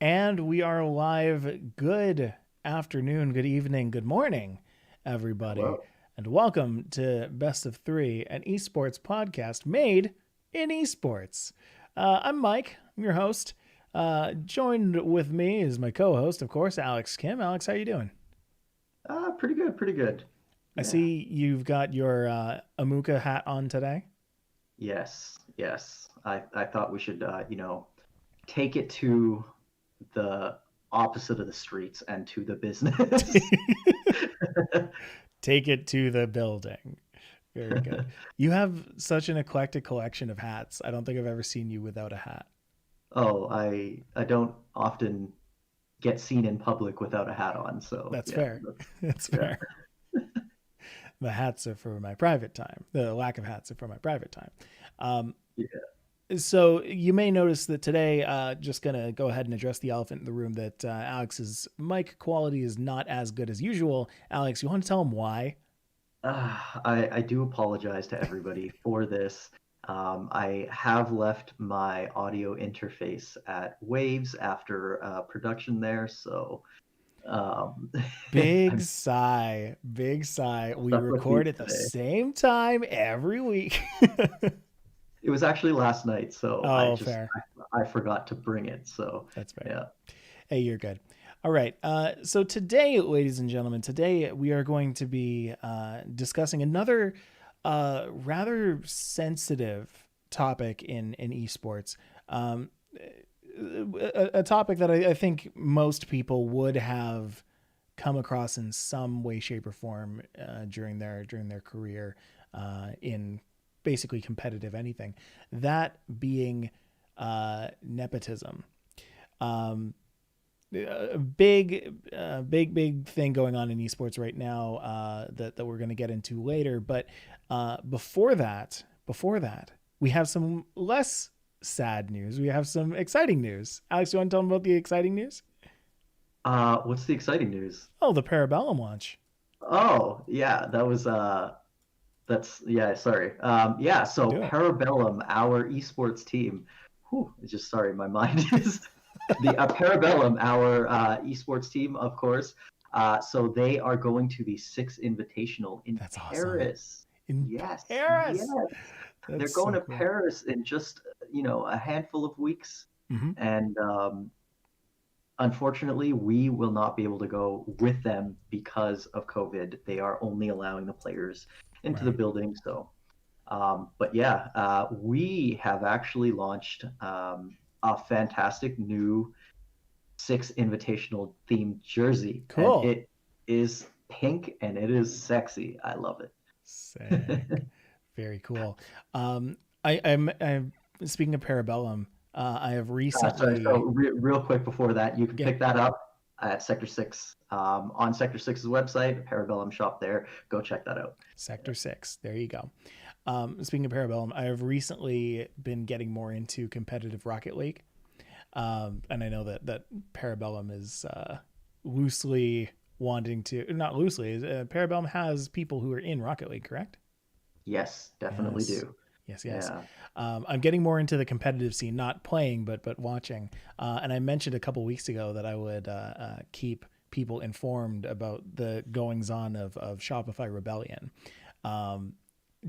And we are live. Good afternoon, good evening, good morning, everybody. Hello. And welcome to Best of Three, an esports podcast made in esports. I'm Mike, I'm your host. Joined with me is my co host, of course, Alex Kim. Alex, how you doing? Pretty good, pretty good. I Yeah. see you've got your Amuka hat on today. Yes, yes. I thought we should, take it to the opposite of the streets and to the business. Take it to the building. Very good. You have such an eclectic collection of hats. I don't think I've ever seen you without a hat. Oh, I don't often get seen in public without a hat on, so That's yeah, fair. That's yeah. fair. The hats are for my private time. The lack of hats are for my private time. Um, Yeah. so you may notice that today, just gonna go ahead and address the elephant in the room that Alex's mic quality is not as good as usual. Alex, you want to tell him why? I do apologize to everybody for this. I have left my audio interface at Waves after production there, so Um, Big I'm sigh, big sigh. We stuck with you record at the today. same time every week. It was actually last night, so Oh, fair. I forgot to bring it. So That's fair. yeah. Hey, you're good. All right. So today, ladies and gentlemen, today we are going to be discussing another rather sensitive topic in esports. Um, a topic that I think most people would have come across in some way, shape, or form during their career in basically competitive anything. That being nepotism. Um, a big thing going on in esports right now that we're going to get into later. But before that, we have some less sad news. We have some exciting news. Alex, you want to tell them about the exciting news? What's the exciting news? Oh, the Parabellum launch. Oh, yeah, that was that's yeah, sorry. Yeah, so Do it. Parabellum, our esports team. Whew, it's just sorry, my mind is the Parabellum, our esports team, of course. So they are going to the Six Invitational in That's awesome. Paris. In Yes, yes. Paris. They're That's going so to cool. Paris in just a handful of weeks, Mm-hmm. and unfortunately, we will not be able to go with them because of COVID. They are only allowing the players into the Right. building. So, but yeah, we have actually launched a fantastic new Six Invitational themed jersey, and Cool. it is pink and it is sexy. I love it. Sick. Very cool. I'm speaking of Parabellum. I have Sorry, so recently. real quick before that, you can Yeah. pick that up at Sector 6 on Sector Six's website, Parabellum shop there. Go check that out. Sector 6. There you go. Speaking of Parabellum, I have recently been getting more into competitive Rocket League. And I know that Parabellum is loosely wanting to, not loosely, Parabellum has people who are in Rocket League, correct? Yes, definitely Yes. do. Yes. Yeah. I'm getting more into the competitive scene, not playing, but watching. And I mentioned a couple weeks ago that I would keep people informed about the goings on of Shopify Rebellion. Um,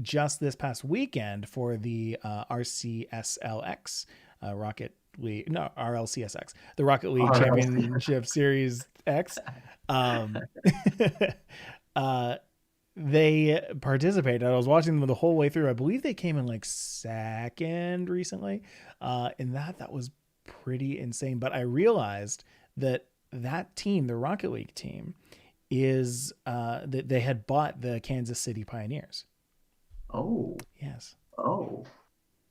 just this past weekend for the RCSLX Rocket League, no RLCSX, the Rocket League Or else, Championship Series X. Um, uh, they participated. I was watching them the whole way through. I believe they came in like second recently. And that was pretty insane. But I realized that team, the Rocket League team, is that they had bought the Kansas City Pioneers. oh, Yes. oh,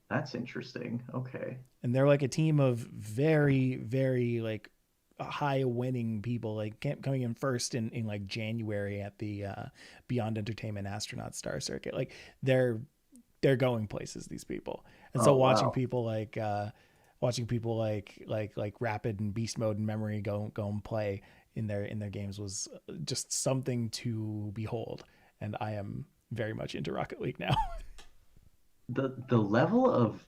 that's interesting. Okay. And they're like a team of very, very like high winning people, like coming in first in like January at the Beyond Entertainment Astronaut Star Circuit. Like they're they're going places, these people. And so Oh, wow. watching people like Rapid and Beast Mode and Memory go and play in their games was just something to behold. And I am very much into Rocket League now. The level of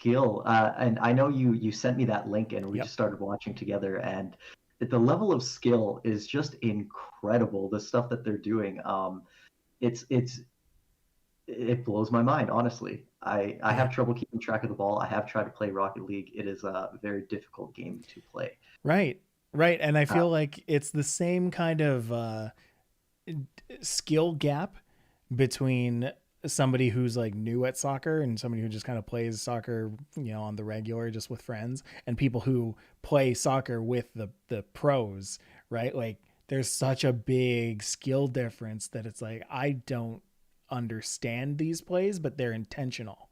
skill, and I know you sent me that link, and we Yep. just started watching together, and the level of skill is just incredible. The stuff that they're doing, it's it blows my mind, honestly. I Yeah. have trouble keeping track of the ball. I have tried to play Rocket League. It is a very difficult game to play. Right. Right. And I Uh, feel like it's the same kind of skill gap between somebody who's like new at soccer and somebody who just kind of plays soccer, on the regular just with friends, and people who play soccer with the pros, right? Like there's such a big skill difference that it's like I don't understand these plays, but they're intentional.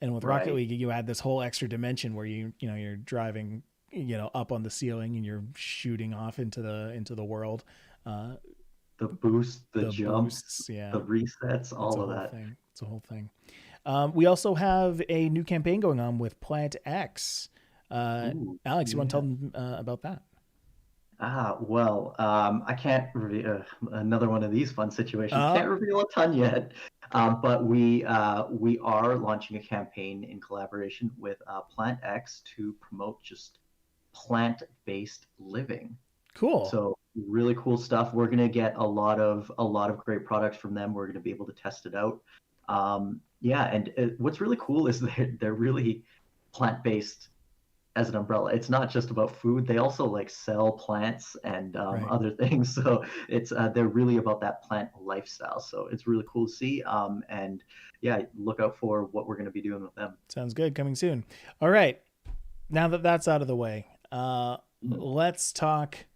And with Rocket right. League, you add this whole extra dimension where you're driving, up on the ceiling and you're shooting off into the world. Uh, The boost, the the jumps, boosts, yeah, the resets, it's a all of whole that. thing. It's a whole thing. We also have a new campaign going on with Plant X. Ooh, Alex, you want to tell yeah. them about that? Well, I can't reveal another one of these fun situations. Uh, Can't reveal a ton yet, but we are launching a campaign in collaboration with Plant X to promote just plant-based living. cool. So really cool stuff. We're gonna get a lot of great products from them. We're gonna be able to test it out. Yeah, and what's really cool is they're really plant-based as an umbrella. It's not just about food. They also like sell plants and Right. other things. So it's they're really about that plant lifestyle. So it's really cool to see. And yeah, look out for what we're going to be doing with them. Sounds good. Coming soon. All right. Now that that's out of the way, Mm. let's talk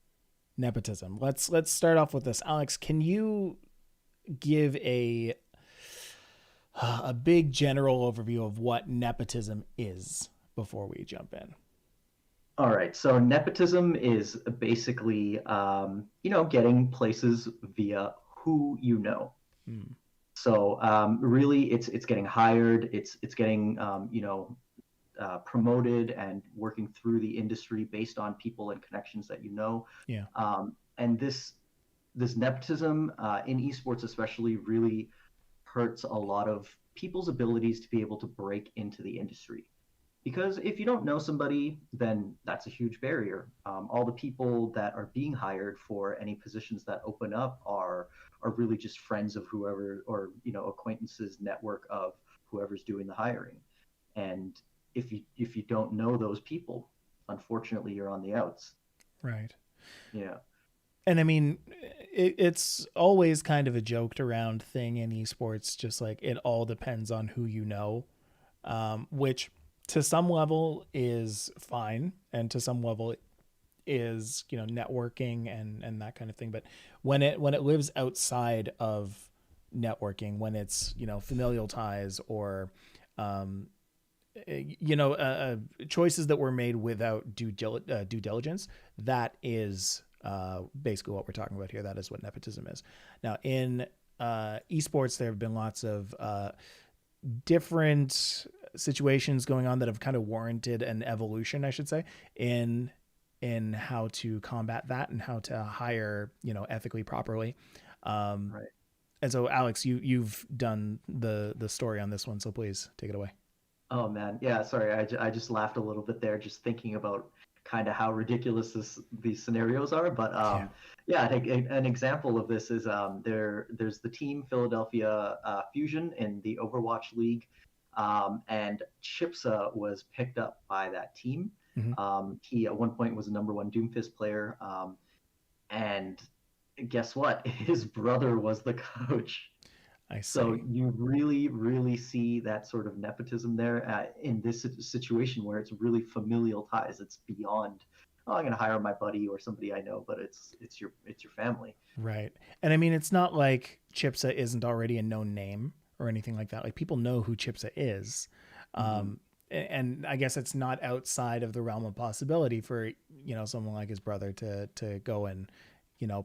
nepotism. Let's start off with this. Alex, can you give a big general overview of what nepotism is before we jump in? All right. So nepotism is basically, getting places via who you know. Hmm. So really, it's getting hired. It's getting promoted and working through the industry based on people and connections that you know. Yeah. And this nepotism in esports especially really hurts a lot of people's abilities to be able to break into the industry. Because if you don't know somebody, then that's a huge barrier. All the people that are being hired for any positions that open up are really just friends of whoever, or acquaintances, network of whoever's doing the hiring. And if you don't know those people, unfortunately, you're on the outs. Right. Yeah. And I mean, it's always kind of a joked around thing in esports, just like it all depends on who you know, which to some level is fine, and to some level is networking and that kind of thing. But when it lives outside of networking, when it's familial ties or um, choices that were made without due diligence, that is basically what we're talking about here. That is what nepotism is. Now, in esports, there have been lots of different situations going on that have kind of warranted an evolution, I should say, in how to combat that and how to hire, ethically, properly. Um, Right. and so, Alex, you've done the story on this one, so please take it away. Oh man, yeah. Sorry, I just laughed a little bit there, just thinking about kind of how ridiculous these scenarios are. But Yeah. yeah, I think an example of this is there's the team Philadelphia Fusion in the Overwatch League, and Chipsa was picked up by that team. Hmm. He at one point was a number one Doomfist player, and guess what? His brother was the coach. I So see. you really, really see that sort of nepotism there in this situation where it's really familial ties. It's beyond, oh, I'm going to hire my buddy or somebody I know, but it's your family. Right. And I mean, it's not like Chipsa isn't already a known name or anything like that. Like people know who Chipsa is. Hmm. And I guess it's not outside of the realm of possibility for, someone like his brother to go and,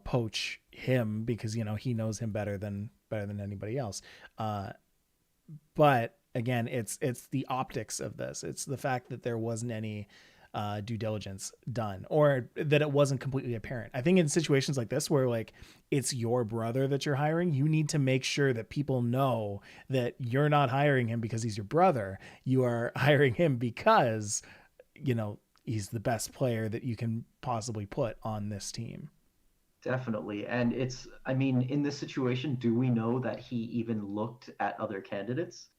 poach him because, he knows him better than anybody else. Uh, but again, it's the optics of this. It's the fact that there wasn't any due diligence done, or that it wasn't completely apparent. I think in situations like this where like it's your brother that you're hiring, you need to make sure that people know that you're not hiring him because he's your brother. You are hiring him because, he's the best player that you can possibly put on this team. Definitely. And I mean, in this situation, do we know that he even looked at other candidates?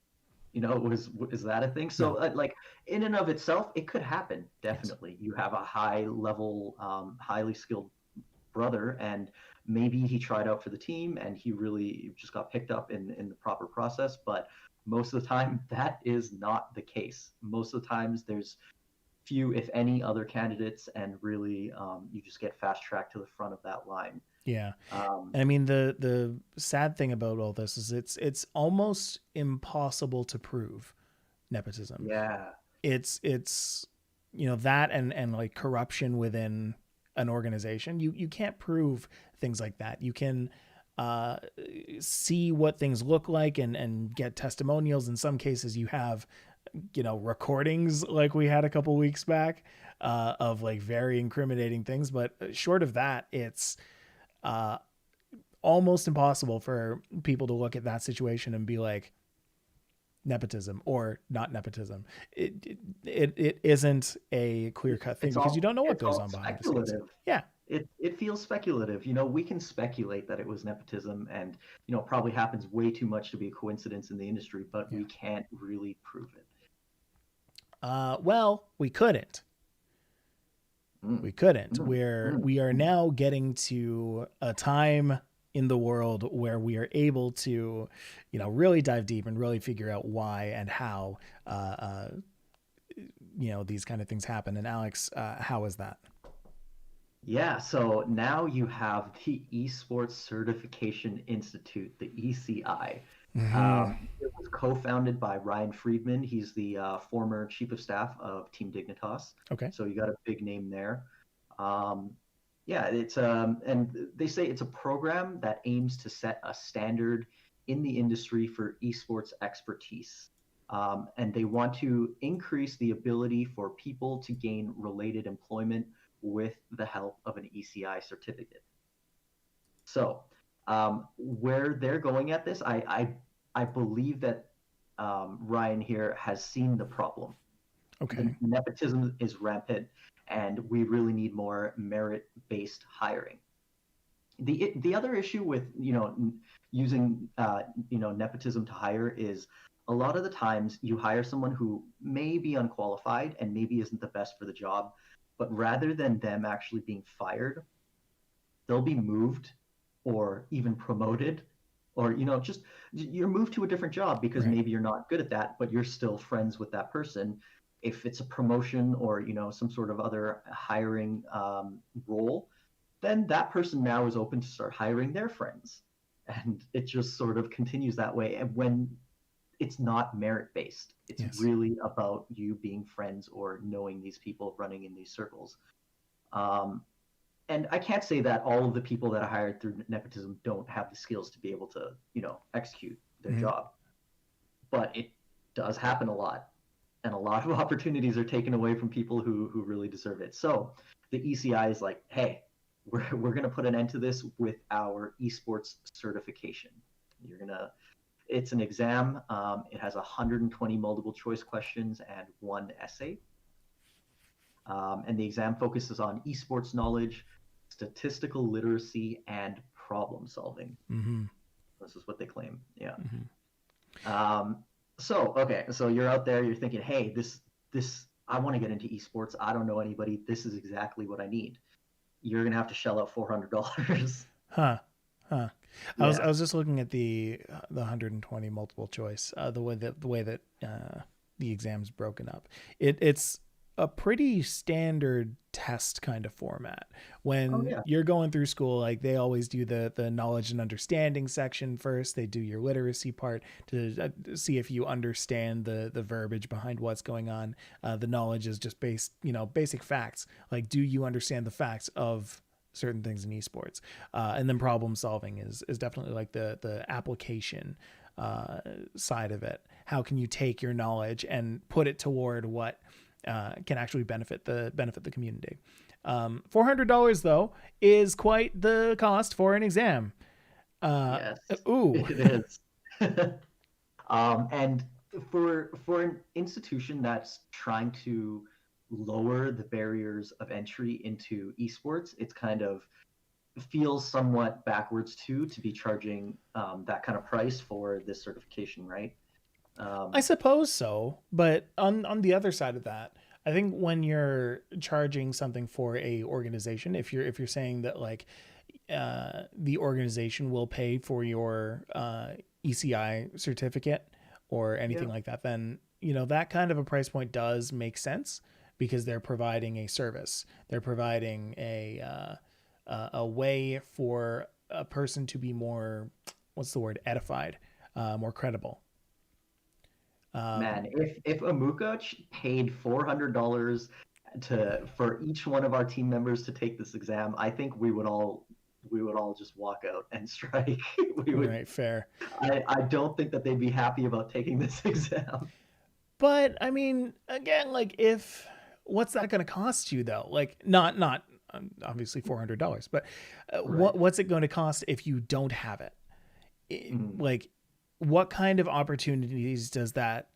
Is that a thing? So, No. like, in and of itself, it could happen. Yes. Definitely. You have a high level, highly skilled brother, and maybe he tried out for the team and he really just got picked up in the proper process. But most of the time, that is not the case. Most of the times, there's few, if any, other candidates, and really, you just get fast tracked to the front of that line. Yeah. Um, And I mean, the sad thing about all this is it's almost impossible to prove nepotism. yeah, It's that and like corruption within an organization. You can't prove things like that. You can uh, see what things look like and get testimonials. In some cases, you have recordings like we had a couple weeks back of like very incriminating things. But short of that, it's uh, almost impossible for people to look at that situation and be like nepotism or not nepotism. It isn't a clear cut thing because you don't know what it's goes all on behind the scenes. speculative. Yeah. It feels speculative. We can speculate that it was nepotism, and probably happens way too much to be a coincidence in the industry, but Yeah. we can't really prove it. Well, we couldn't. Mm, We couldn't. mm, mm, We are mm. now getting to a time in the world where we are able to, really dive deep and really figure out why and how, these kind of things happen. And Alex, how is that? Yeah, so now you have the Esports Certification Institute, the ECI. Mm-hmm. It was co-founded by Ryan Friedman. He's the former chief of staff of Team Dignitas. Okay. So you got a big name there. Um, yeah, and they say it's a program that aims to set a standard in the industry for esports expertise. And they want to increase the ability for people to gain related employment with the help of an ECI certificate. So, where they're going at this, I believe that Ryan here has seen the problem. The Okay. nepotism is rampant, and we really need more merit-based hiring. The other issue with using nepotism to hire is a lot of the times you hire someone who may be unqualified and maybe isn't the best for the job, but rather than them actually being fired, they'll be moved or even promoted, or just you're moved to a different job because Right. maybe you're not good at that, but you're still friends with that person. If it's a promotion or some sort of other hiring role, then that person now is open to start hiring their friends, and it just sort of continues that way. And when it's not merit based, it's Yes. really about you being friends or knowing these people running in these circles. um, and I can't say that all of the people that are hired through nepotism don't have the skills to be able to, execute their Mm-hmm. job, but it does happen a lot, and a lot of opportunities are taken away from people who really deserve it. So the ECI is like, hey, we're going to put an end to this with our esports certification. You're going to It's an exam. It has 120 multiple choice questions and one essay. And the exam focuses on esports knowledge, statistical literacy, and problem solving. Mm-hmm. This is what they claim. Yeah. Mm-hmm. Um, so you're out there, you're thinking, hey, this I want to get into esports. I don't know anybody. This is exactly what I need. You're gonna have to shell out $400. Huh. Huh. I Yeah. was just looking at the 120 multiple choice, the way that the exam's broken up. It's a pretty standard test kind of format. Oh When yeah. you're going through school, like they always do the knowledge and understanding section first. They do your literacy part to see if you understand the verbiage behind what's going on. The knowledge is just basic facts. Like, do you understand the facts of certain things in esports? And then problem solving is definitely like the application side of it. How can you take your knowledge and put it toward what can actually benefit the community. $400 though is quite the cost for an exam. Uh, Yes, ooh, it is. And for an institution that's trying to lower the barriers of entry into esports, it's kind of feels somewhat backwards too to be charging that kind of price for this certification, right? I Um, suppose so, but on the other side of that, I think when you're charging something for a organization, if you're saying that like the organization will pay for your ECI certificate or yeah, anything like that, then that kind of a price point does make sense because they're providing a service. They're providing a way for a person to be more, what's the word, edified, more credible. man, if Amuka paid $400 to for each one of our team members to take this exam, I think we would all just walk out and strike. We would. Right, fair. I don't think that they'd be happy about taking this exam. But I mean, again, like if what's that going to cost you though? Like not obviously $400, but Right. what's it going to cost if you don't have it? Mhm. Like what kind of opportunities does that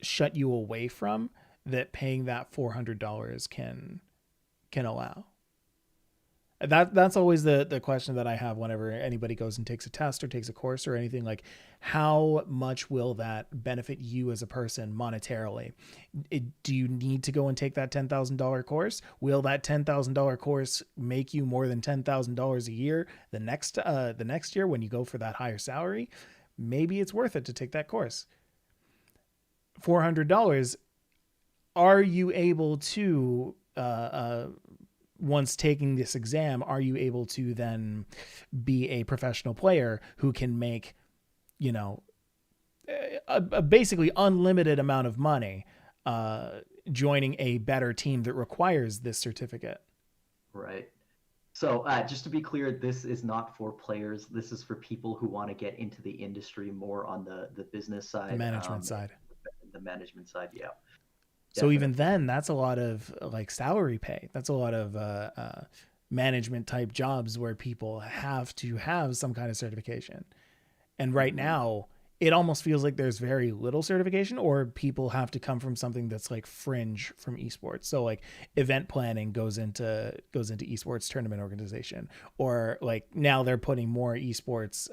shut you away from that paying that $400 can allow? That's always the question that I have whenever anybody goes and takes a test or takes a course or anything. Like how much will that benefit you as a person monetarily? Do you need to go and take that $10,000 course? Will that $10,000 course make you more than $10,000 a year the next year when you go for that higher salary? Maybe it's worth it to take that course. $400, are you able to once taking this exam, are you able to then be a professional player who can make, you know, a basically unlimited amount of money joining a better team that requires this certificate? Right. So, just to be clear, this is not for players. This is for people who want to get into the industry more on the business The side, management side. the management side. Yeah, So even definitely. then, that's a lot of like salary pay. That's a lot of management type jobs where people have to have some kind of certification. And right Hmm. now, it almost feels like there's very little certification, or people have to come from something that's like fringe from esports. So like event planning goes into esports tournament organization, or like now they're putting more esports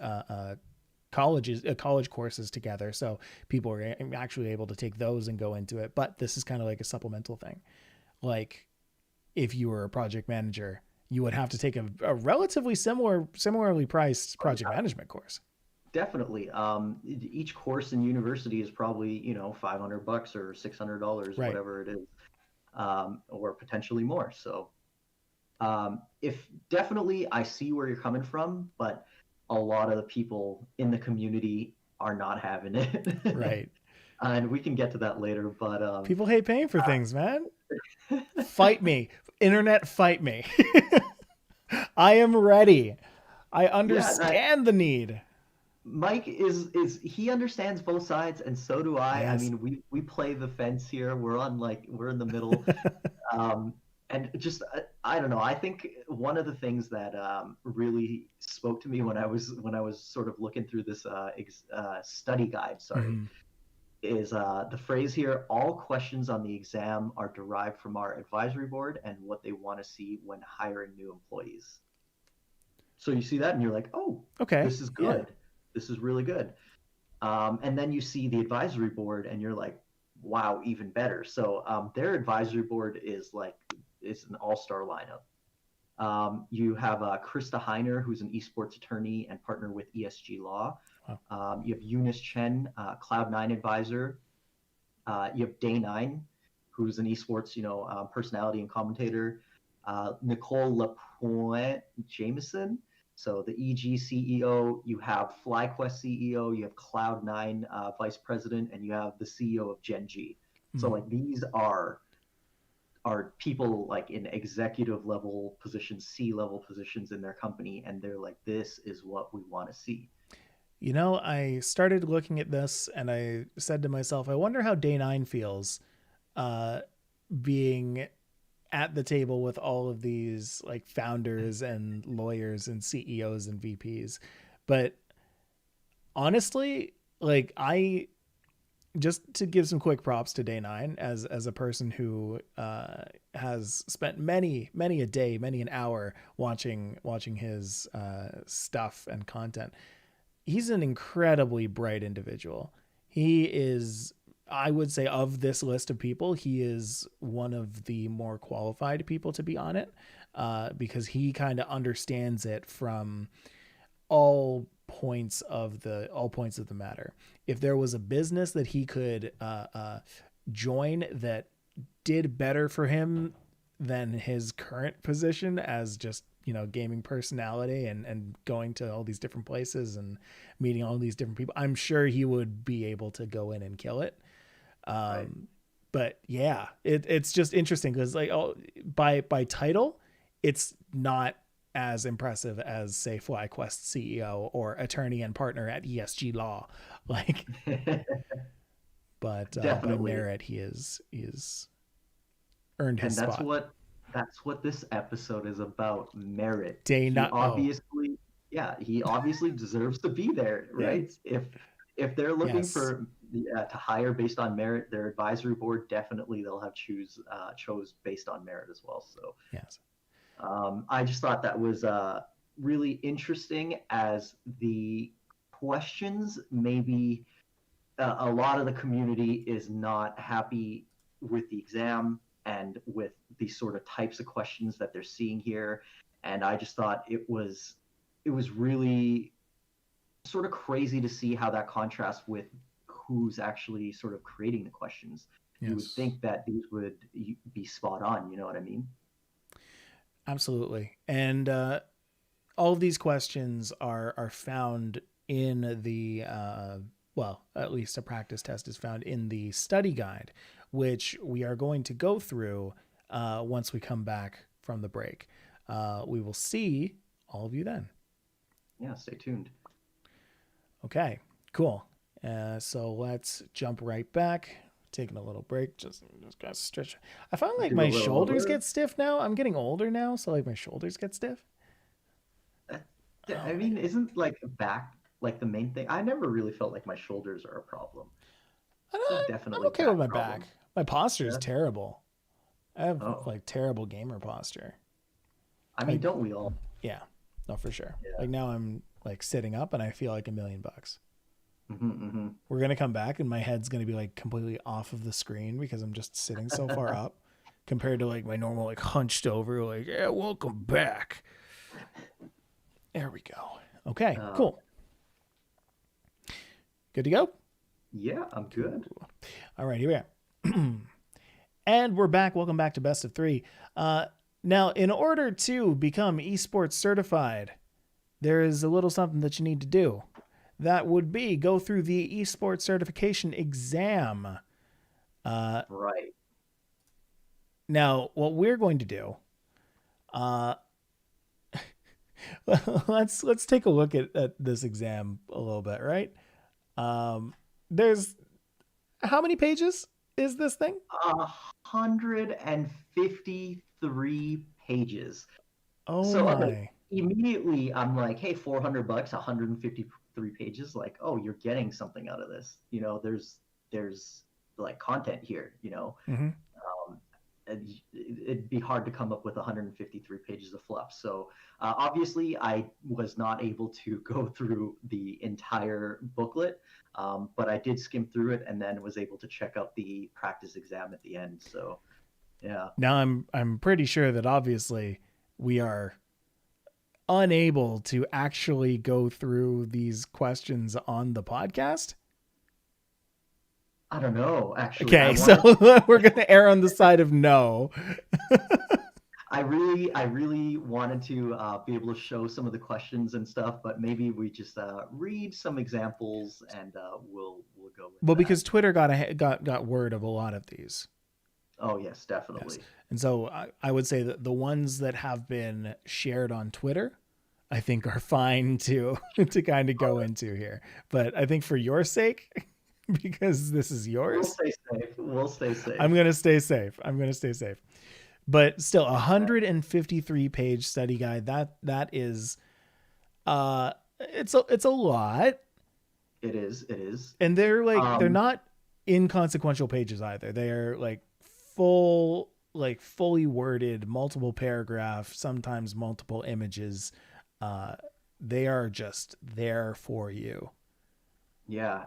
college courses together, so people are actually able to take those and go into it. But this is kind of like a supplemental thing. Like if you were a project manager, you would have to take a relatively similarly priced Oh, project yeah, management course. definitely. Each course in university is probably $500 or $600, Right. whatever it is, or potentially more. So, if definitely, I see where you're coming from, but a lot of the people in the community are not having it. Right. And we can get to that later. But People hate paying for things, man. Fight me. Internet, fight me. I am ready. I yeah, understand the need. Mike is he understands both sides, and so do I. I Yes. mean, we play the fence here. We're in the middle. Um, and just I don't know. I think one of the things that really spoke to me when I was sort of looking through this study guide, sorry, Mm-hmm. is the phrase here: all questions on the exam are derived from our advisory board and what they want to see when hiring new employees. So you see that, and you're like, oh, Okay. this is Yeah. good. This is really good. And then you see the advisory board, and you're like, wow, even better. So their advisory board is like it's an all-star lineup. You have Krista Heiner, who's an esports attorney and partner with ESG Law. Wow. You have Eunice Chen, Cloud9 advisor. You have Day9, who's an esports, personality and commentator. Nicole Lapointe Jameson, so the EG CEO. You have FlyQuest CEO. You have Cloud9 vice president, and you have the CEO of Gen G. So Mm. like these are people like in executive level positions, C-level positions in their company, and they're like, this is what we want to see. I started looking at this and I said to myself, I wonder how day 9 feels being at the table with all of these like founders and lawyers and CEOs and VPs. But honestly, like I just to give some quick props to Day 9 as a person who has spent many a day, many an hour watching his stuff and content. He's an incredibly bright individual. He is, I would say, of this list of people, he is one of the more qualified people to be on it, because he kind of understands it from all points of the matter. If there was a business that he could join that did better for him than his current position as just, you know, gaming personality and going to all these different places and meeting all these different people, I'm sure he would be able to go in and kill it. Right. But yeah, it's just interesting because like by title, it's not as impressive as say FlyQuest CEO or attorney and partner at ESG Law, like. But by Definitely. merit, he is earned his And spot. that's what this episode is about, merit. Day He not oh obviously, yeah, he obviously deserves to be there, right? yes If they're looking yes for to hire based on merit, their advisory board definitely they'll have chose based on merit as well. So yes I just thought that was really interesting as the questions maybe a lot of the community is not happy with the exam and with the sort of types of questions that they're seeing here. And I just thought it was really sort of crazy to see how that contrasts with who's actually sort of creating the questions. You would yes think that these would be spot on, you know what I mean? absolutely. And all of these questions are found in the well, at least a practice test is found in the study guide, which we are going to go through once we come back from the break. We will see all of you then. Yeah, stay tuned. Okay, cool. So let's jump right back. Taking a little break, just gotta stretch. I find like Do a my shoulders little get stiff now. I'm getting older now, so like my shoulders get stiff. I Oh my mean, isn't like back like the main thing? I never really felt like my shoulders are a problem. god, There's I'm definitely okay with back my back. problems. My posture is Yeah. terrible. I have Oh, like terrible gamer posture. I mean, Like, don't we all? yeah, no, for sure. Yeah. Like now I'm like sitting up and I feel like $1,000,000. Hmm. We're gonna come back and my head's gonna be like completely off of the screen because I'm just sitting so far up compared to like my normal like hunched over like, yeah, welcome back. There we go. Okay, uh, cool. Good to go? yeah, I'm good. Cool. All right, here we are. And we're back. Welcome back to Best of Three. Now, in order to become esports certified, there is a little something that you need to do. That would be go through the Esports Certification Exam. Right. Now, what we're going to do, uh, let's take a look at this exam a little bit, right? There's how many pages is this thing? 153 pages. Oh So okay, my. immediately I'm like, hey, $400, 153 pages. Like, oh, you're getting something out of this. You know, there's like content here. You know, Mm-hmm. it'd be hard to come up with 153 pages of fluff. So obviously, I was not able to go through the entire booklet, but I did skim through it and then was able to check out the practice exam at the end. So yeah, Now I'm pretty sure that obviously we are unable to actually go through these questions on the podcast. I don't know. Actually, I Okay, so wanted to. we're going to err on the side of no. I really wanted to be able to show some of the questions and stuff, but maybe we just read some examples and we'll go with Well, that. because Twitter got word of a lot of these. Oh yes, Yes. definitely. And so I would say that the ones that have been shared on Twitter, I think are fine to to kind of go into here. But I think for your sake, because this is We'll yours. stay safe. We'll stay I'm safe. gonna stay safe. I'm gonna stay safe. But still, 153-page study guide. That is, it's a lot, It is. It is. and they're Um, not inconsequential pages either. They are like full, like fully worded, multiple paragraph, sometimes multiple images. Uh, they are just there for you. yeah.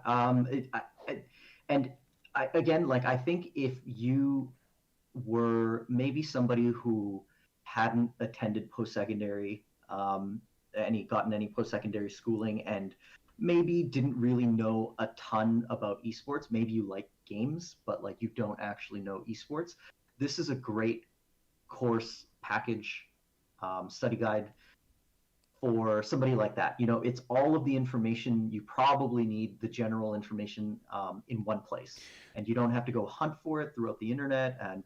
And again, like I think if you were maybe somebody who hadn't attended post-secondary, gotten any post-secondary schooling, and maybe didn't really know a ton about esports. Maybe you like games, but like you don't actually know esports. This is a great course package, study guide for somebody like that. It's all of the information you probably need, the general information, in one place, and you don't have to go hunt for it throughout the internet. And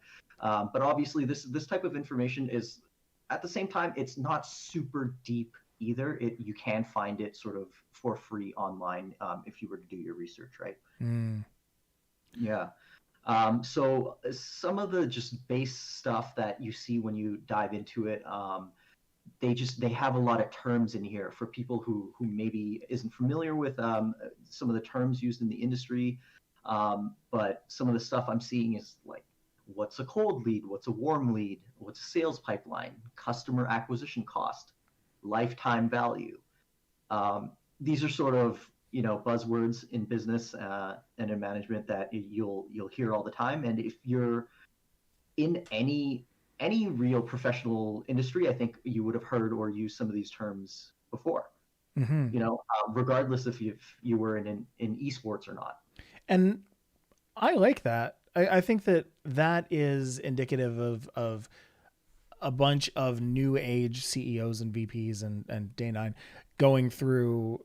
but obviously, this type of information is, at the same time, it's not super deep either. You can find it sort of for free online, if you were to do your research, right? Mm. Yeah. So some of the just base stuff that you see when you dive into it, they have a lot of terms in here for people who maybe isn't familiar with, some of the terms used in the industry. But some of the stuff I'm seeing is like, what's a cold lead, what's a warm lead, what's a sales pipeline, customer acquisition cost, lifetime value. These are sort of, buzzwords in business, and in management that you'll hear all the time. And if you're in any real professional industry, I think you would have heard or used some of these terms before. Hmm. Regardless if you were in esports or not. And I like that. I think that is indicative of a bunch of new age CEOs and VPs and day nine going through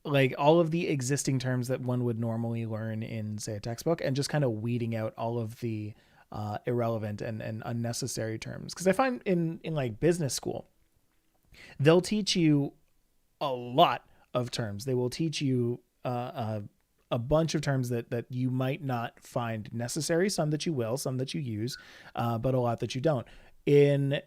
like all of the existing terms that one would normally learn in, say, a textbook, and just kind of weeding out all of the irrelevant and unnecessary terms. Because I find in like business school, they'll teach you a lot of terms. They will teach you a bunch of terms that you might not find necessary. Some that you will, some that you use, but a lot that you don't. In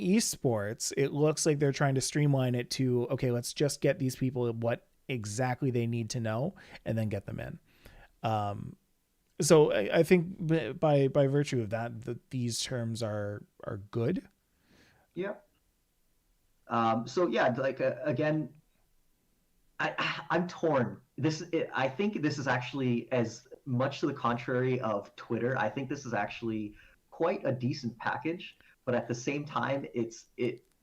esports, it looks like they're trying to streamline it to, okay, let's just get these people what exactly they need to know and then get them in. So I think by virtue of that, these terms are good. Yeah. So yeah, like, again, I'm torn. I think this is actually, as much to the contrary of Twitter. I think this is actually quite a decent package, but at the same time, it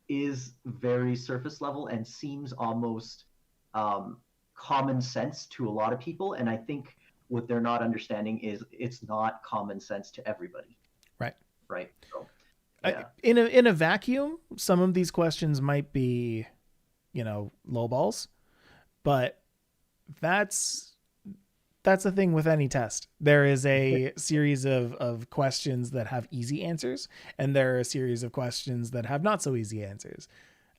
is very surface level and seems almost, um, common sense to a lot of people. And I think what they're not understanding is it's not common sense to everybody, Right. right? So yeah, In a vacuum, some of these questions might be, low balls, but that's that's the thing with any test. There is a series of questions that have easy answers, and there are a series of questions that have not so easy answers.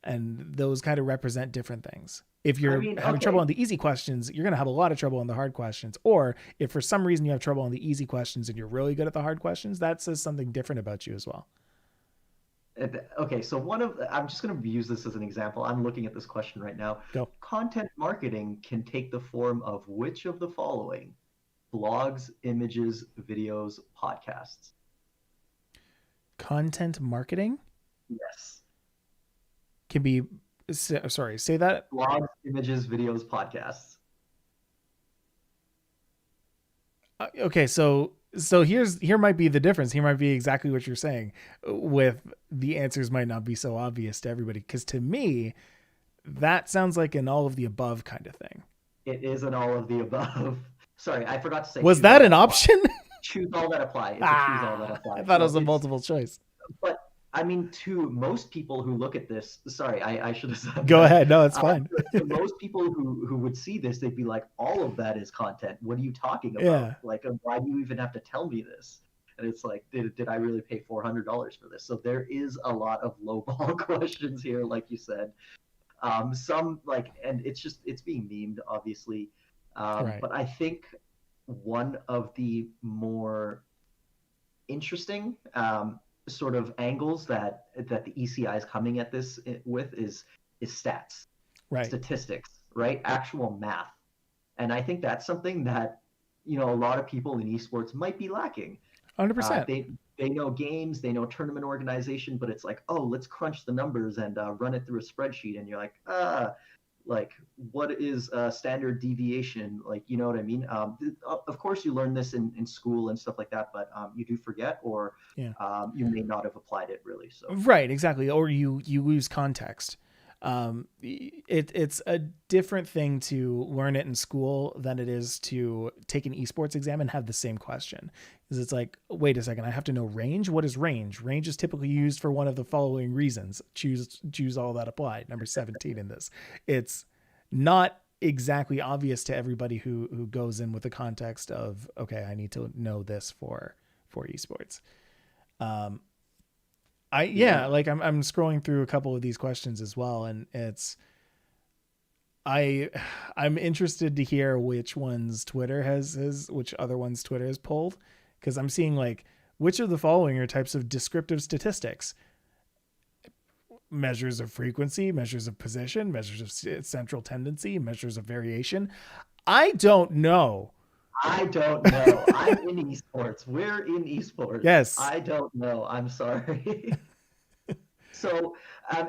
And those kind of represent different things. If I you're mean, having trouble okay. on the easy questions, you're going to have a lot of trouble on the hard questions. Or if for some reason you have trouble on the easy questions and you're really good at the hard questions, that says something different about you as well. Okay, so I'm just going to use this as an example. I'm looking at this question right now. Go. Content marketing can take the form of which of the following: blogs, images, videos, podcasts? Content marketing Yes. can be, sorry, say that. Blogs, images, videos, podcasts. Okay, so here might be the difference. Here might be exactly what you're saying. With the answers might not be so obvious to everybody, because to me, that sounds like an all of the above kind of thing. It is an all of the above. Sorry, I forgot to say Was choose all that an that apply. option? Choose all that apply. It's a choose all that Ah, I apply. thought it So was a it's multiple choice. but I mean, to most people who look at this, sorry, I should have said Go that. ahead. No, it's fine. To most people who would see this, they'd be like, all of that is content. What are you talking about? Yeah. Like, why do you even have to tell me this? And it's like, did I really pay $400 for this? So there is a lot of lowball questions here, like you said. Some like, and it's being memed, obviously. Right. But I think one of the more interesting sort of angles that the ECI is coming at this with is stats, Right. statistics, right? Actual math. And I think that's something that, a lot of people in esports might be lacking. 100%. They know games, they know tournament organization, but it's like, oh, let's crunch the numbers and run it through a spreadsheet. And you're like, what is standard deviation? Like, you know what I mean? Of course, you learn this in school and stuff like that, but you do forget, or Yeah. you may not have applied it really. So, Right, exactly. Or you lose context. It's a different thing to learn it in school than it is to take an esports exam and have the same question. Because it's like, wait a second, I have to know range. What is range? Range is typically used for one of the following reasons. Choose all that apply. Number 17 in this. It's not exactly obvious to everybody who goes in with the context of, okay, I need to know this for esports. yeah. Like I'm scrolling through a couple of these questions as well, and I I'm interested to hear which which other ones Twitter has pulled, because I'm seeing like, which of the following are types of descriptive statistics: measures of frequency, measures of position, measures of central tendency, measures of variation. I don't know. I don't know. I'm in esports. We're in esports. Yes. I don't know. I'm sorry. So,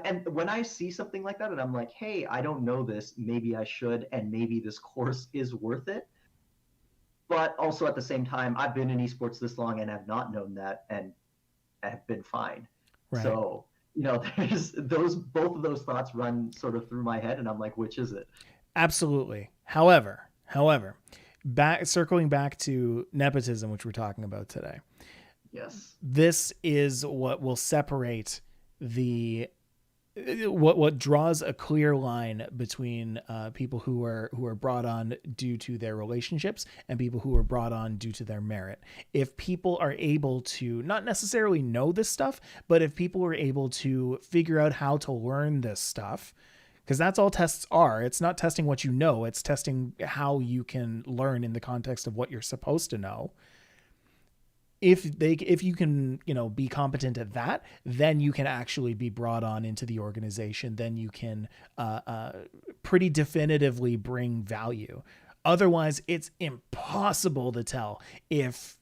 and when I see something like that and I'm like, hey, I don't know this, maybe I should, and maybe this course is worth it. But also at the same time, I've been in esports this long and have not known that and have been fine. Right. So, there's both of those thoughts run sort of through my head, and I'm like, which is it? Absolutely. However, circling back to nepotism, which we're talking about today. Yes. This is what will separate the what draws a clear line between people who are brought on due to their relationships and people who are brought on due to their merit. If people are able to not necessarily know this stuff, but if people are able to figure out how to learn this stuff, because that's all tests are. It's not testing what you know, it's testing how you can learn in the context of what you're supposed to know. If you can, be competent at that, then you can actually be brought on into the organization. Then you can pretty definitively bring value. Otherwise, it's impossible to tell if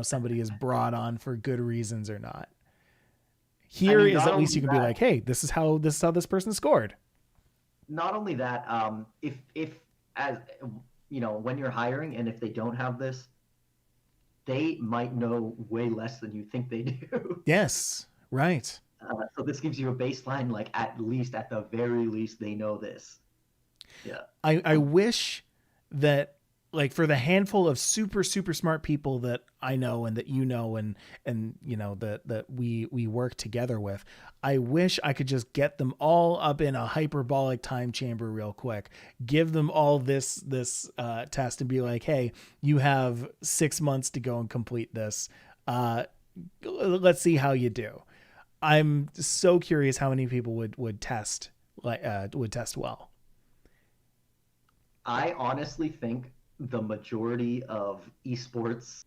somebody is brought on for good reasons or not. I Here mean, is not at least only you can be that, like, hey, this is how this person scored. not only that, if as when you're hiring and if they don't have this, they might know way less than you think they do. Yes, right. So this gives you a baseline, like at the very least, they know this. Yeah. I wish that, like, for the handful of super smart people that I know and that and that we work together with, I wish I could just get them all up in a hyperbolic time chamber real quick, give them all this test and be like, hey, you have 6 months to go and complete this. Let's see how you do. I'm so curious how many people would test well. I honestly think the majority of esports,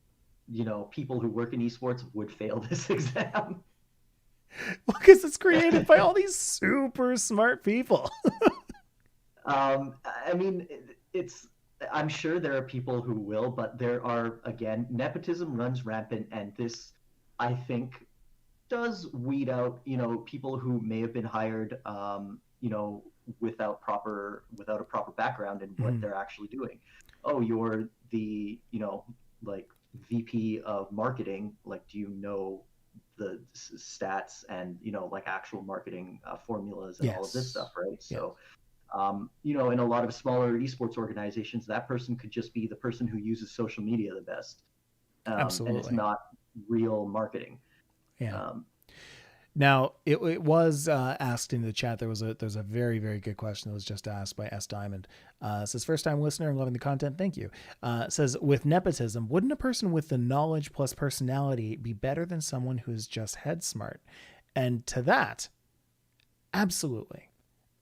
people who work in esports would fail this exam. Because it's created by all these super smart people. I mean, it's. I'm sure there are people who will, but there are, again, nepotism runs rampant, and this, I think, does weed out, people who may have been hired, without a proper background in what Mm. they're actually doing. Oh, you're the, like VP of marketing. Like, do you know the stats and, like actual marketing formulas and all of this Yes. stuff, right? Yeah. So, in a lot of smaller esports organizations, that person could just be the person who uses social media the best, and it's Absolutely. not real marketing. Yeah. Um, Now it was asked in the chat. There's a very good question that was just asked by S Diamond. Says, first time listener and loving the content. Thank you. Says, with nepotism, wouldn't a person with the knowledge plus personality be better than someone who is just head smart? And to that, absolutely.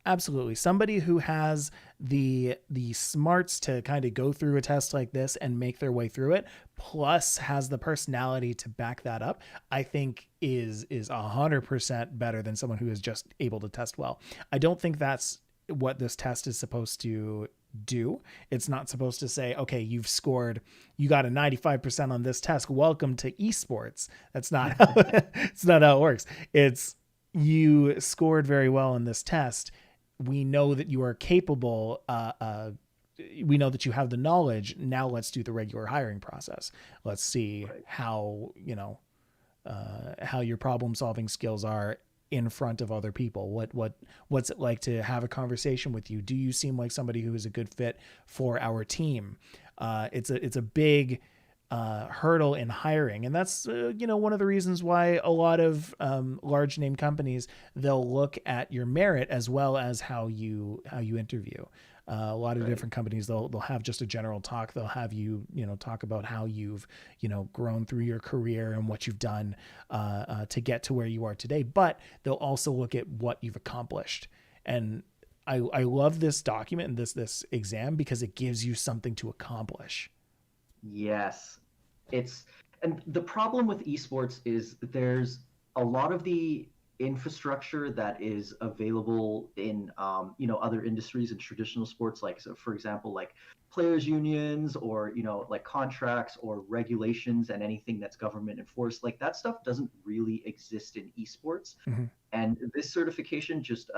Absolutely. Somebody who has the smarts to kind of go through a test like this and make their way through it, plus has the personality to back that up, I think is 100% better than someone who is just able to test well. I don't think that's what this test is supposed to do. It's not supposed to say, okay, you got a 95% on this test. Welcome to esports. That's not how it's not how it works. It's you scored very well in this test. We know that you are capable. We know that you have the knowledge. Now let's do the regular hiring process. Let's see Right. how, how your problem solving skills are in front of other people. What's it like to have a conversation with you? Do you seem like somebody who is a good fit for our team? It's a big hurdle in hiring, and that's one of the reasons why a lot of large name companies, they'll look at your merit as well as how you interview. A lot of Right. different companies, they'll have just a general talk. They'll have you talk about how you've grown through your career and what you've done to get to where you are today. But they'll also look at what you've accomplished. And I love this document and this exam because it gives you something to accomplish. Yes. It's and the problem with esports is there's a lot of the infrastructure that is available in other industries and traditional sports, like, so for example, like players unions, or like contracts or regulations and anything that's government enforced. Like that stuff doesn't really exist in esports, Mm-hmm. and this certification just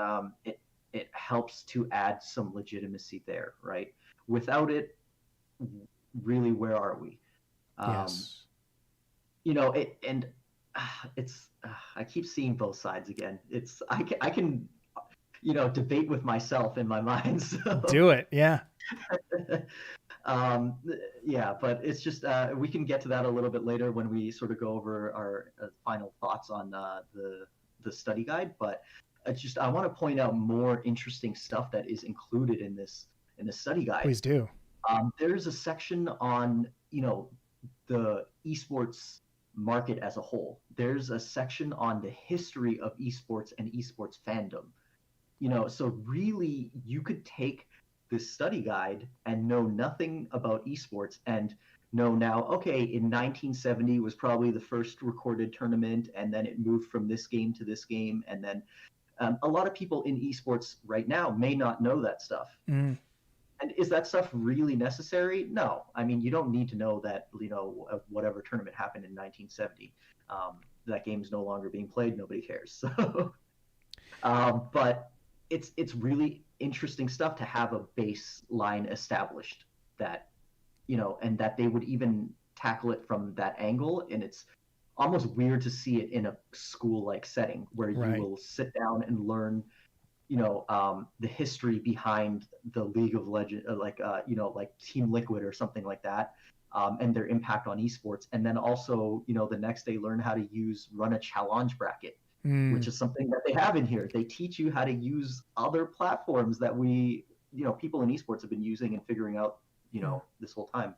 it helps to add some legitimacy there, right? Without it, really, where are we? um, Yes. it and it's I keep seeing both sides again. It's I can debate with myself in my mind. So Do it. Yeah. um, yeah, but it's just we can get to that a little bit later when we sort of go over our final thoughts on the study guide. But I want to point out more interesting stuff that is included in the study guide. Please do. There's a section on the esports market as a whole. There's a section on the history of esports and esports fandom. So really, you could take this study guide and know nothing about esports and know now, okay, in 1970 was probably the first recorded tournament, and then it moved from this game to this game, and then a lot of people in esports right now may not know that stuff. Mm. And is that stuff really necessary? No. I mean, you don't need to know that, whatever tournament happened in 1970. That game's no longer being played. Nobody cares. So, but it's really interesting stuff to have a baseline established that, and that they would even tackle it from that angle. And it's almost weird to see it in a school-like setting where you Right. will sit down and learn the history behind the League of Legends, like Team Liquid or something like that, and their impact on esports. And then also, the next day learn how to run a challenge bracket, which Mm. is something that they have in here. They teach you how to use other platforms that people in esports have been using and figuring out, Mm. this whole time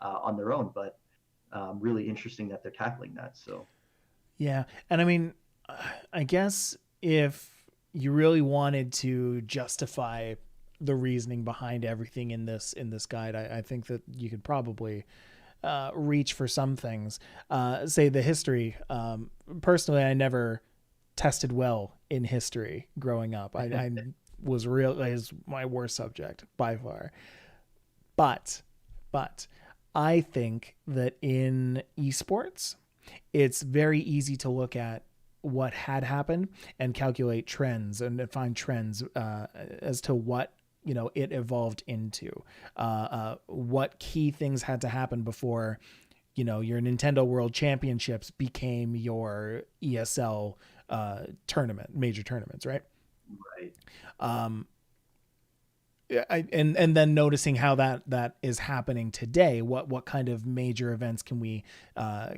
on their own. But really interesting that they're tackling that. So, Yeah. And I mean, I guess if you really wanted to justify the reasoning behind everything in this guide, I think that you could probably reach for some things. Say the history. Personally, I never tested well in history growing up. I was real is my worst subject by far. But I think that in esports, it's very easy to look at what had happened and calculate trends and find trends as to what it evolved into. What key things had to happen before your Nintendo World Championships became your ESL major tournaments, right? right. And then noticing how that is happening today. What kind of major events can we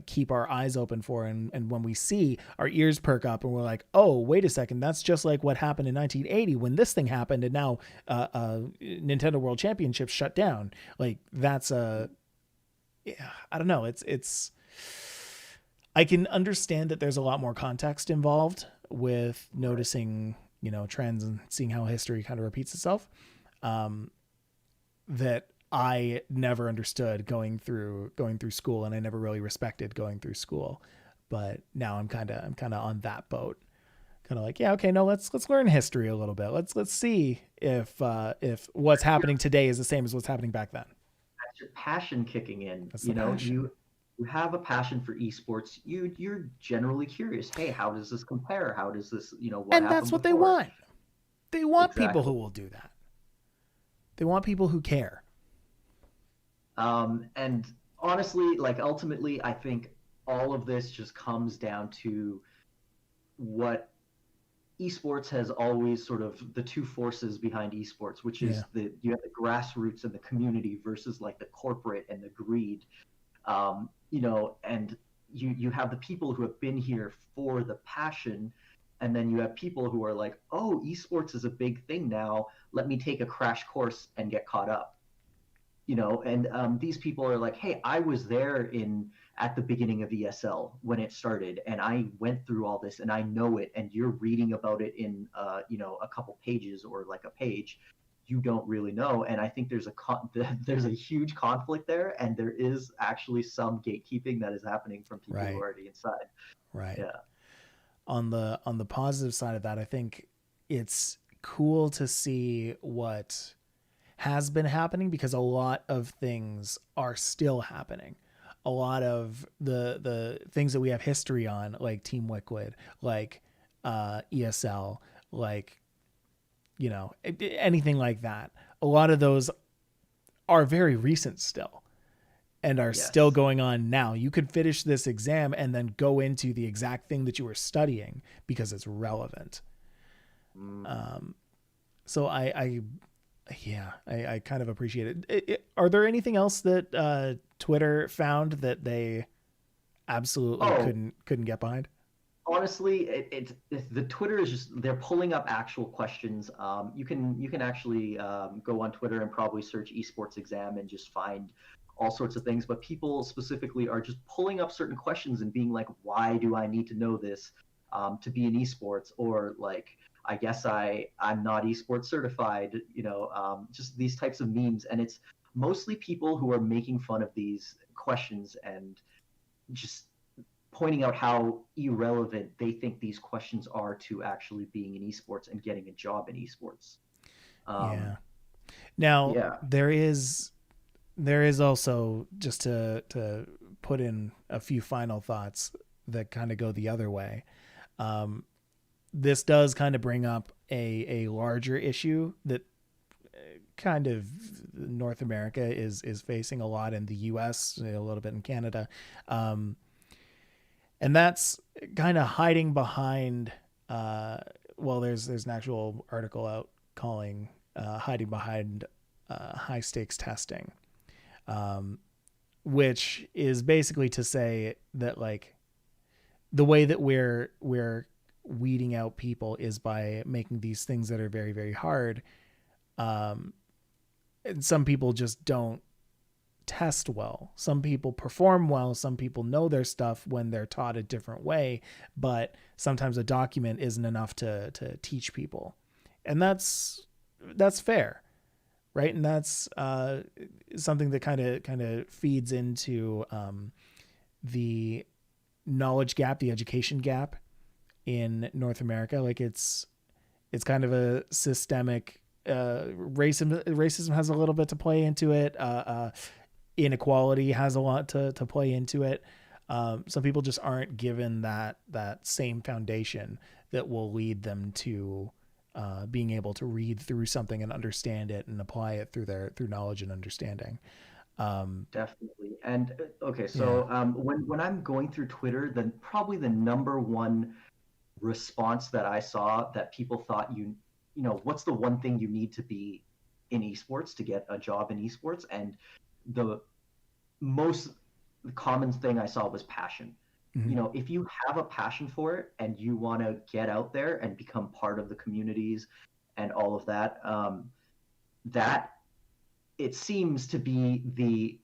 keep our eyes open for, and when we see, our ears perk up and we're like, oh, wait a second, that's just like what happened in 1980 when this thing happened, and now Nintendo World Championships shut down. Like that's I don't know. It's I can understand that there's a lot more context involved with Right. noticing trends and seeing how history kind of repeats itself, that I never understood going through school, and I never really respected going through school. But now I'm kind of on that boat, kind of like, yeah, okay, no, let's learn history a little bit. Let's see if what's happening today is the same as what's happening back then. That's your passion kicking in. That's the You know, passion. you have a passion for esports. You're generally curious. Hey, how does this compare? How does this, what And that's happened what they before? want. They want people Exactly. who will do that. They want people who care. And honestly, like ultimately, I think all of this just comes down to what esports has always sort of the two forces behind esports, which Yeah. is you have the grassroots and the community versus like the corporate and the greed. And you have the people who have been here for the passion, and then you have people who are like, oh, esports is a big thing now. Let me take a crash course and get caught up. And these people are like, hey, I was there in at the beginning of ESL when it started, and I went through all this and I know it, and you're reading about it in a couple pages or like a page. You don't really know. And I think there's a huge conflict there, and there is actually some gatekeeping that is happening from people who are Right. already inside. Right. Yeah. On the positive side of that, I think it's cool to see what has been happening, because a lot of things are still happening. A lot of the things that we have history on, like Team Liquid, like ESL, like anything like that. A lot of those are very recent still, and are still Yes. going on now. You could finish this exam and then go into the exact thing that you were studying because it's relevant. Mm. Um, so I yeah, I kind of appreciate it. Are there anything else that Twitter found that they absolutely Oh, couldn't get behind? honestly, the Twitter is just they're pulling up actual questions. You can actually go on Twitter and probably search esports exam and just find all sorts of things. But people specifically are just pulling up certain questions and being like, "Why do I need to know this to be in esports?" Or like, "I guess I'm not esports certified." Just these types of memes, and it's mostly people who are making fun of these questions and just pointing out how irrelevant they think these questions are to actually being in esports and getting a job in esports. Um, Yeah. Now yeah, there is also, just to put in a few final thoughts that kind of go the other way. Um, this does kind of bring up a larger issue that kind of North America is facing a lot, in the U.S., a little bit in Canada, um, and that's kind of hiding behind. Uh, well, there's an actual article out calling hiding behind high stakes testing, um, which is basically to say that, like, the way that we're weeding out people is by making these things that are very very hard. Um, and some people just don't test well. Some people perform well. Some people know their stuff when they're taught a different way, but sometimes a document isn't enough to teach people, and that's fair, right? And that's something that kind of feeds into the knowledge gap, the education gap in North America. Like, it's kind of a systemic racism has a little bit to play into it. Inequality has a lot to play into it. Some people just aren't given that same foundation that will lead them to being able to read through something and understand it and apply it through knowledge and understanding. Um, definitely. And okay, yeah, so when I'm going through Twitter, then probably the number one response that I saw that people thought what's the one thing you need to be in esports to get a job in esports? And the most common thing I saw was passion. mm-hmm. If you have a passion for it and you want to get out there and become part of the communities and all of that, that it seems to be the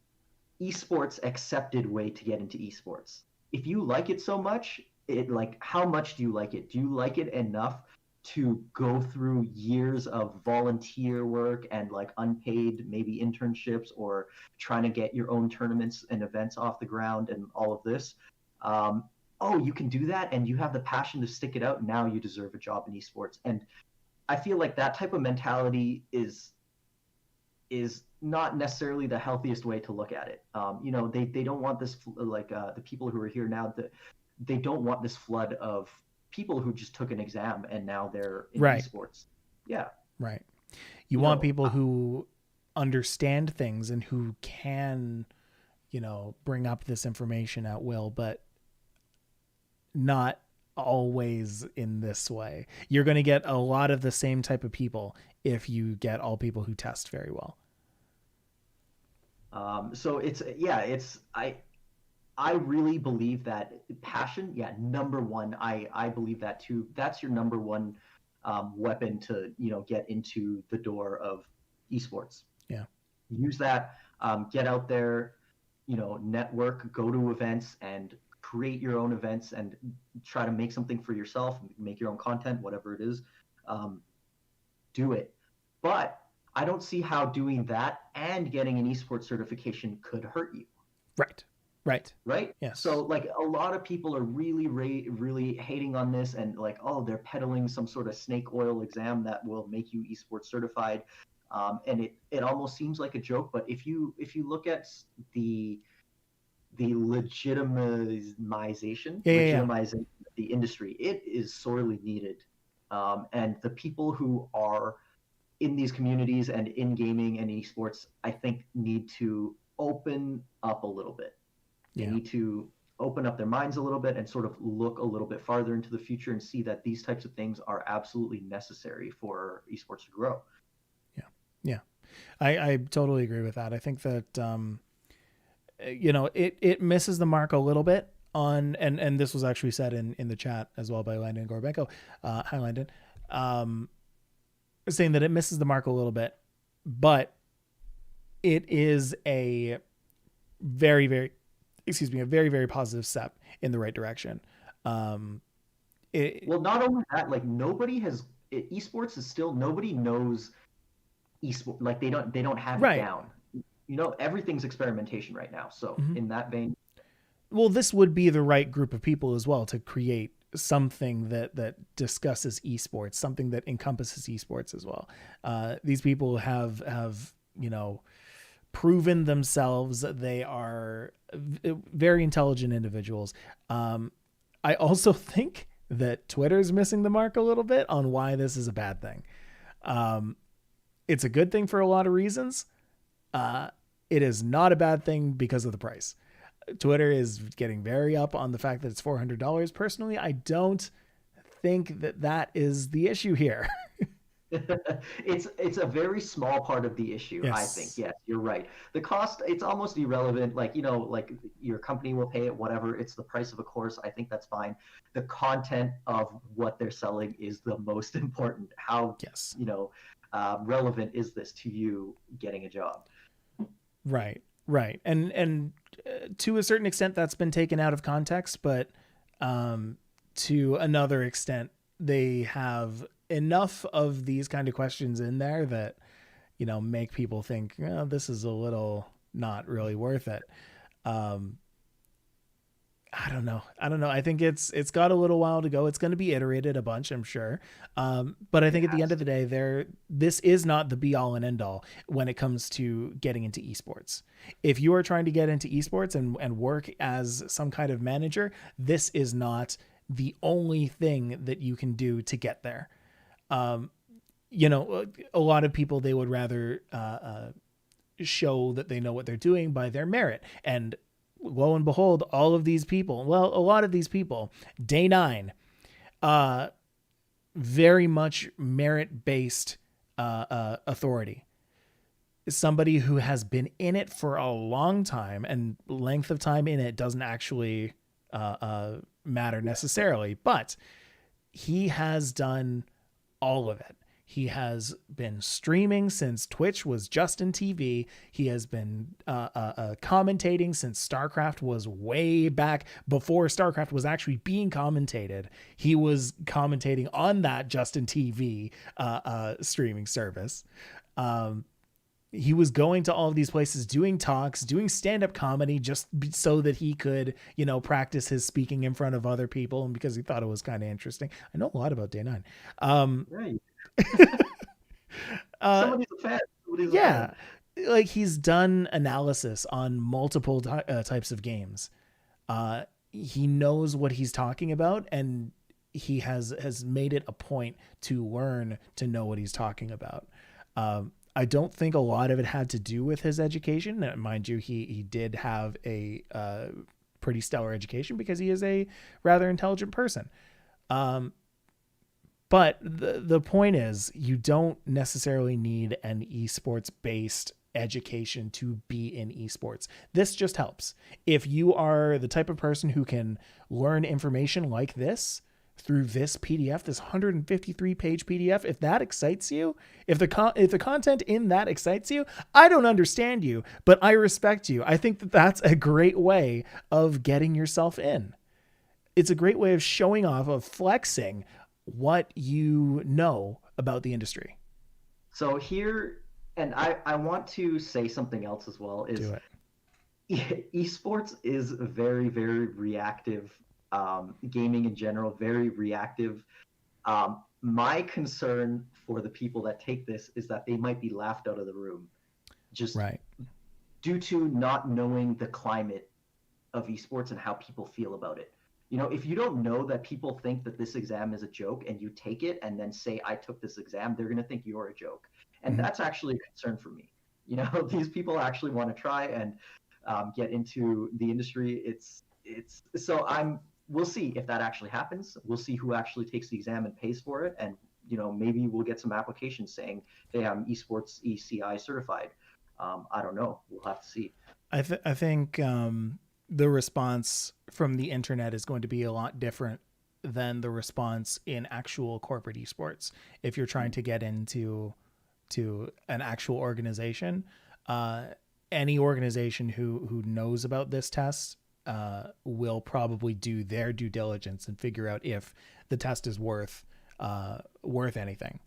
esports accepted way to get into esports. If you like it so much, it like how much do you like it? Do you like it enough to go through years of volunteer work and like unpaid maybe internships or trying to get your own tournaments and events off the ground and all of this. Um, oh, you can do that and you have the passion to stick it out. Now you deserve a job in esports. And I feel like that type of mentality is not necessarily the healthiest way to look at it. They don't want this like the people who are here now. They don't want this flood of people who just took an exam and now they're in Right. esports. Yeah. Right. You want people who understand things and who can, bring up this information at will, but not always in this way. You're going to get a lot of the same type of people if you get all people who test very well. So I really believe that passion, yeah, number one. I believe that too. That's your number one weapon to get into the door of esports. Yeah. Use that. Get out there. Network. Go to events and create your own events and try to make something for yourself. Make your own content, whatever it is. Do it. But I don't see how doing that and getting an esports certification could hurt you. Right. Right. Yes. So like a lot of people are really hating on this and like, oh, they're peddling some sort of snake oil exam that will make you esports certified. And it almost seems like a joke, but if you look at the legitimization of the industry, it is sorely needed. And the people who are in these communities and in gaming and esports, I think need to open up a little bit. They need to open up their minds a little bit and sort of look a little bit farther into the future and see that these types of things are absolutely necessary for esports to grow. Yeah. I totally agree with that. I think that, it misses the mark a little bit on, and this was actually said in the chat as well by Landon Gorbenko. Hi, Landon. Saying that it misses the mark a little bit, but it is a very, very, a very, very positive step in the right direction. Well, not only that, like esports is still, nobody knows esports. Like they don't have it down. Everything's experimentation right now. So in that vein. Well, this would be the right group of people as well to create something that discusses esports, something that encompasses esports as well. These people have proven themselves. They are very intelligent individuals. I also think that Twitter's missing the mark a little bit on why this is a bad thing. It's a good thing for a lot of reasons. It is not a bad thing because of the price. Twitter is getting very up on the fact that it's $400. Personally, I don't think that is the issue here. It's a very small part of the issue. Yes. I think. Yes, you're right. The cost, it's almost irrelevant. Like, like your company will pay it, whatever. It's the price of a course. I think that's fine. The content of what they're selling is the most important. How, relevant is this to you getting a job? Right. And to a certain extent that's been taken out of context, but to another extent, they have enough of these kind of questions in there that, make people think, this is a little not really worth it. I don't know. I think it's got a little while to go. It's going to be iterated a bunch, I'm sure. But I think at the end of the day, this is not the be all and end all when it comes to getting into esports. If you are trying to get into esports and work as some kind of manager, this is not the only thing that you can do to get there. A lot of people, they would rather show that they know what they're doing by their merit. And lo and behold, a lot of these people, day 9, very much merit-based authority. Somebody who has been in it for a long time, and length of time in it doesn't actually matter necessarily, but he has done all of it. He has been streaming since Twitch was Justin TV. He has been commentating since StarCraft was way back before StarCraft was actually being commentated. He was commentating on that Justin TV streaming service. He was going to all of these places, doing talks, doing stand-up comedy just so that he could, practice his speaking in front of other people, and because he thought it was kind of interesting. I know a lot about Day 9. Right. uh, Somebody's a fan. Somebody's a fan. yeah, like he's done analysis on multiple types of games. He knows what he's talking about, and he has made it a point to learn to know what he's talking about. I don't think a lot of it had to do with his education. Mind you, he did have a pretty stellar education because he is a rather intelligent person. But the point is, you don't necessarily need an esports based education to be in esports. This just helps. If you are the type of person who can learn information like this through this PDF, this 153 page PDF, if that excites you, if the content in that excites you, I don't understand you, but I respect you. I think that that's a great way of getting yourself in. It's a great way of showing off, of flexing what you know about the industry. So here, and I want to say something else as well, is Do it. esports is very, very reactive. Gaming in general, very reactive. My concern for the people that take this is that they might be laughed out of the room just Right. due to not knowing the climate of esports and how people feel about it. If you don't know that people think that this exam is a joke and you take it and then say, I took this exam, they're going to think you're a joke. And Mm-hmm. that's actually a concern for me. These people actually want to try and get into the industry. It's so we'll see if that actually happens. We'll see who actually takes the exam and pays for it. And, maybe we'll get some applications saying, hey, I'm esports ECI certified. I don't know. We'll have to see. I think the response from the internet is going to be a lot different than the response in actual corporate esports. If you're trying to get into an actual organization, any organization who knows about this test will probably do their due diligence and figure out if the test is worth anything.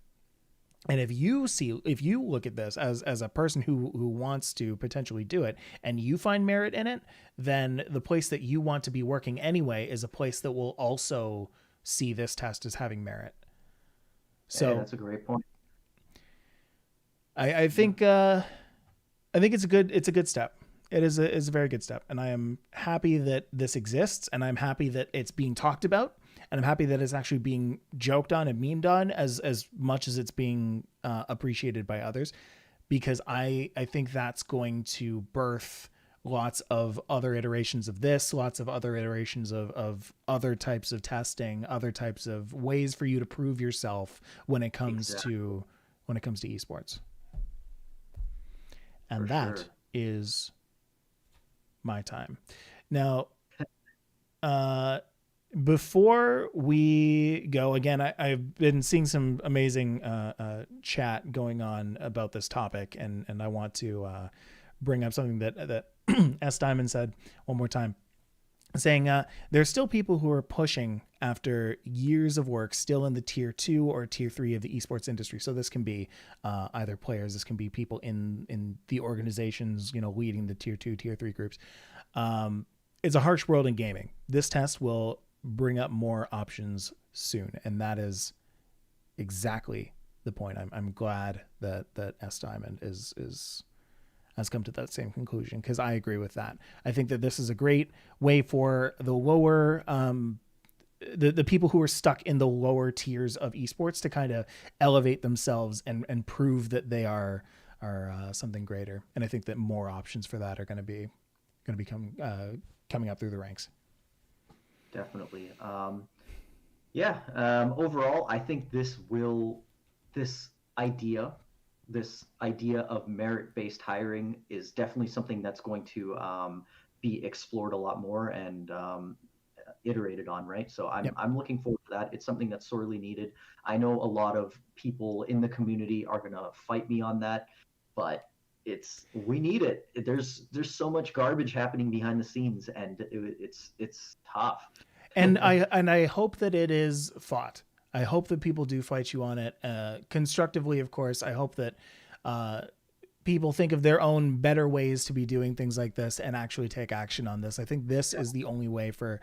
And if you look at this as a person who wants to potentially do it and you find merit in it, then the place that you want to be working anyway is a place that will also see this test as having merit. Hey, So that's a great point. I Yeah. think it's a good step. It's a very good step, and I am happy that this exists, and I'm happy that it's being talked about, and I'm happy that it's actually being joked on and memed on as much as it's being appreciated by others, because I think that's going to birth lots of other iterations of this, lots of other iterations of other types of testing, other types of ways for you to prove yourself when it comes Exactly. to esports. For And that sure. is my time. Now, uh, before we go, again, I've been seeing some amazing chat going on about this topic, and I want to bring up something that S. Diamond said one more time, saying there's still people who are pushing after years of work still in the tier 2 or tier 3 of the esports industry. So this can be either players, this can be people in the organizations, leading the tier 2, tier 3 groups. It's a harsh world in gaming. This test will bring up more options soon, and that is exactly the point. I'm glad that S Diamond has come to that same conclusion, because I agree with that. I think that this is a great way for the lower the people who are stuck in the lower tiers of esports to kind of elevate themselves and prove that they are something greater. And I think that more options for that are going to become coming up through the ranks. Definitely. Yeah. Overall, I think this idea, this idea of merit-based hiring is definitely something that's going to be explored a lot more. And iterated on, right? So Yep. I'm looking forward to that. It's something that's sorely needed. I know a lot of people in the community are gonna fight me on that, but we need it. There's so much garbage happening behind the scenes, and it's tough. And I hope that it is fought. I hope that people do fight you on it constructively. Of course, I hope that uh, people think of their own better ways to be doing things like this and actually take action on this. I think this is the only way for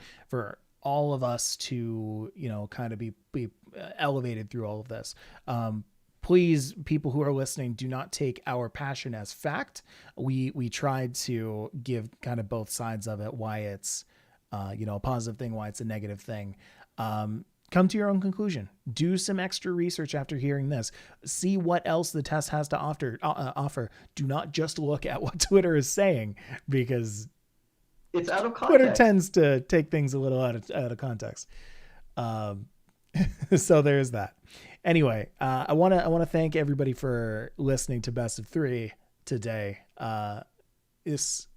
all of us to, kind of be elevated through all of this. Please, people who are listening, do not take our passion as fact. We tried to give kind of both sides of it, why it's a positive thing, why it's a negative thing. Come to your own conclusion. Do some extra research after hearing this. See what else the test has to offer. Do not just look at what Twitter is saying, because It's out of Twitter context. tends to take things a little out of context. Um, so there's that. Anyway, I want to thank everybody for listening to Best of Three today. This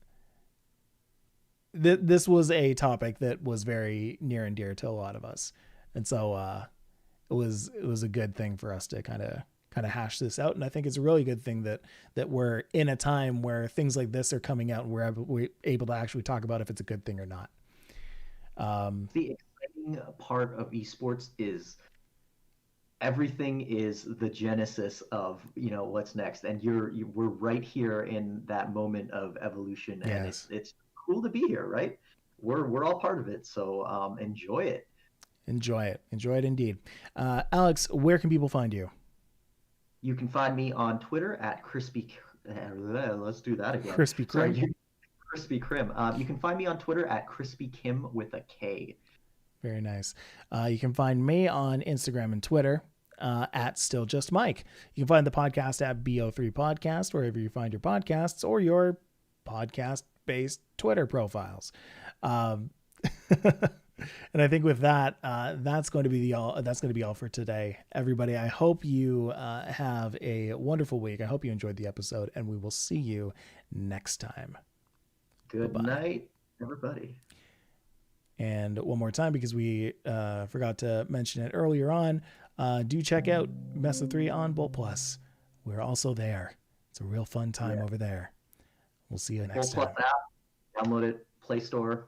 this was a topic that was very near and dear to a lot of us, and so it was a good thing for us to kind of hash this out. And I think it's a really good thing that we're in a time where things like this are coming out, and we're able to actually talk about if it's a good thing or not. The exciting part of esports is everything is the genesis of what's next, and we're right here in that moment of evolution, and Yes, it's cool to be here, right? We're all part of it, so enjoy it. enjoy it indeed. Alex, where can people find you? You can find me on Twitter at crispy. Let's do that again. Crispy Sorry, Krim. crispy Krim. You can find me on Twitter at crispy Kim with a K. Very nice. You can find me on Instagram and Twitter at Still Just Mike. You can find the podcast at BO3 Podcast, wherever you find your podcasts or your podcast based Twitter profiles. Um, and I think with that, that's going to be that's going to be all for today, everybody. I hope you have a wonderful week. I hope you enjoyed the episode, and we will see you next time. Bye Good bye. night, everybody. And one more time, because we forgot to mention it earlier on, do check out Best of Three on Bolt Plus. We're also there. It's a real fun time Yeah. over there. We'll see you next Bolt Plus time. app, download it, Play Store.